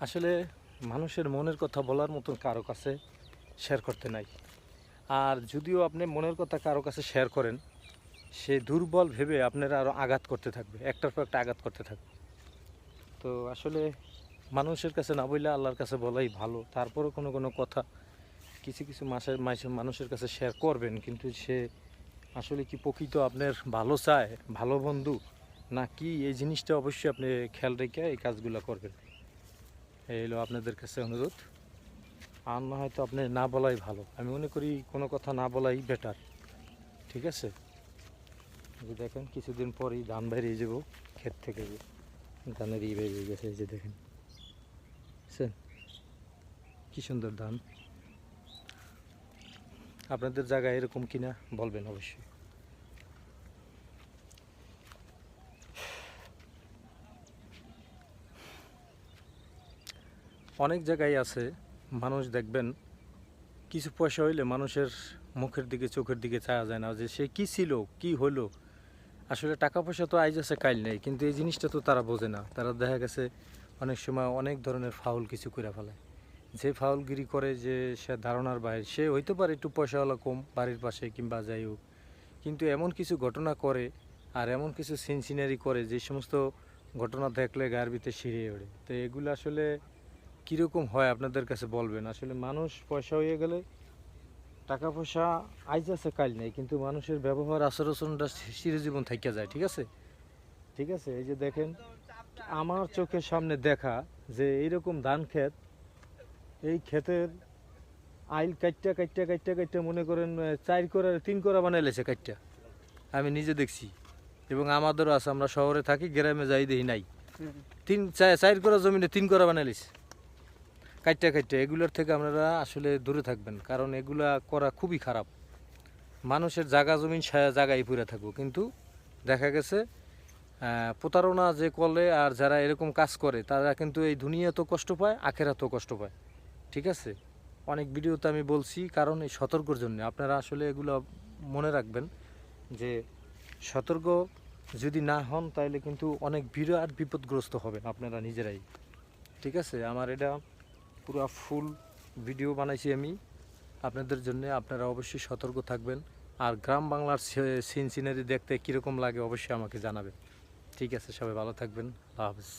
আসলে মানুষের মনের কথা বলার মতো কারো কাছে শেয়ার করতে নাই। আর যদিও আপনি মনের কথা কারো কাছে শেয়ার করেন, সে দুর্বল ভেবে আপনারা আরও আঘাত করতে থাকবে, একটার পর একটা আঘাত করতে থাকবে। তো আসলে মানুষের কাছে না বললে আল্লাহর কাছে বলাই ভালো। তারপরও কোনো কোনো কথা কিছু কিছু মানুষের কাছে শেয়ার করবেন, কিন্তু সে আসলে কি প্রকৃত আপনার ভালো চায়, ভালো বন্ধু না কি, এই জিনিসটা অবশ্যই আপনি খেয়াল রেখে এই কাজগুলো করবেন। এই হলো আপনাদের কাছে অনুরোধ। আর না হয়তো আপনি না বলাই ভালো। আমি মনে করি কোনো কথা না বলাই বেটার। ঠিক আছে? যে দেখেন কিছুদিন পরেই ধান বেরিয়ে যাব ক্ষেত থেকে, যে ধানের বেরিয়ে গেছে, এই যে দেখেন বুঝছেন কি সুন্দর ধান। আপনাদের জায়গায় এরকম কিনা বলবেন অবশ্যই। অনেক জায়গায় আছে মানুষ দেখবেন কিছু পয়সা হইলে মানুষের মুখের দিকে চোখের দিকে চাওয়া যায় না, যে সে কি ছিল কি হলো। আসলে টাকা পয়সা তো আইজ আছে কাইল নেই, কিন্তু এই জিনিসটা তো তারা বোঝে না। তারা দেখা গেছে অনেক সময় অনেক ধরনের ফাউল কিছু করে ফেলায়, যে ফাউলগিরি করে যে সে ধারণার বাইরে। সে হইতে পারে একটু পয়সাওয়ালা কম বাড়ির পাশে কিংবা যাই হোক, কিন্তু এমন কিছু ঘটনা করে আর এমন কিছু সিন সিনারি করে যে সমস্ত ঘটনা দেখলে গায়ের ভিতরে শিরিয়ে ওঠে। তো এগুলো আসলে কীরকম হয় আপনাদের কাছে বলবেন। আসলে মানুষ পয়সা হয়ে গেলে, টাকা পয়সা আইজ আছে কাল নেই, কিন্তু মানুষের ব্যবহার আচরণটা চিরজীবন থাইকা যায়। ঠিক আছে? ঠিক আছে, এই যে দেখেন আমার চোখের সামনে দেখা যে এইরকম ধান ক্ষেত, এই ক্ষেতের আইল কাইটটা কাইটটা কাইটটা কাইটটা মনে করেন 4 করা 3 করা বানাইলেছে কাইটটা। আমি নিজে দেখছি, এবং আমাদেরও আছে। আমরা শহরে থাকি, গ্রামে যাই দেখি নাই। 4 করা জমিনে 3 করা বানাইলিছে কাইটটা কাইটটা। এগুলোর থেকে আপনারা আসলে দূরে থাকবেন, কারণ এগুলা করা খুবই খারাপ। মানুষের জায়গা জমিন জায়গায় পুরে থাকবো, কিন্তু দেখা গেছে প্রতারণা যে করলে আর যারা এরকম কাজ করে তারা কিন্তু এই দুনিয়াতেও কষ্ট পায়, আখেরাতেও কষ্ট পায়। ঠিক আছে? অনেক ভিডিওতে আমি বলছি, কারণ এই সতর্কর জন্য। আপনারা আসলে এগুলো মনে রাখবেন যে সতর্ক যদি না হন তাহলে কিন্তু অনেক বিরাট বিপদগ্রস্ত হবেন আপনারা নিজেরাই। ঠিক আছে? আমার এটা পুরো ফুল ভিডিও বানাইছি আমি আপনাদের জন্য। আপনারা অবশ্যই সতর্ক থাকবেন। আর গ্রাম বাংলার সিন সিনারি দেখতে কীরকম লাগে অবশ্যই আমাকে জানাবেন। ঠিক আছে, সবাই ভালো থাকবেন। আল্লাহ হাফেজ।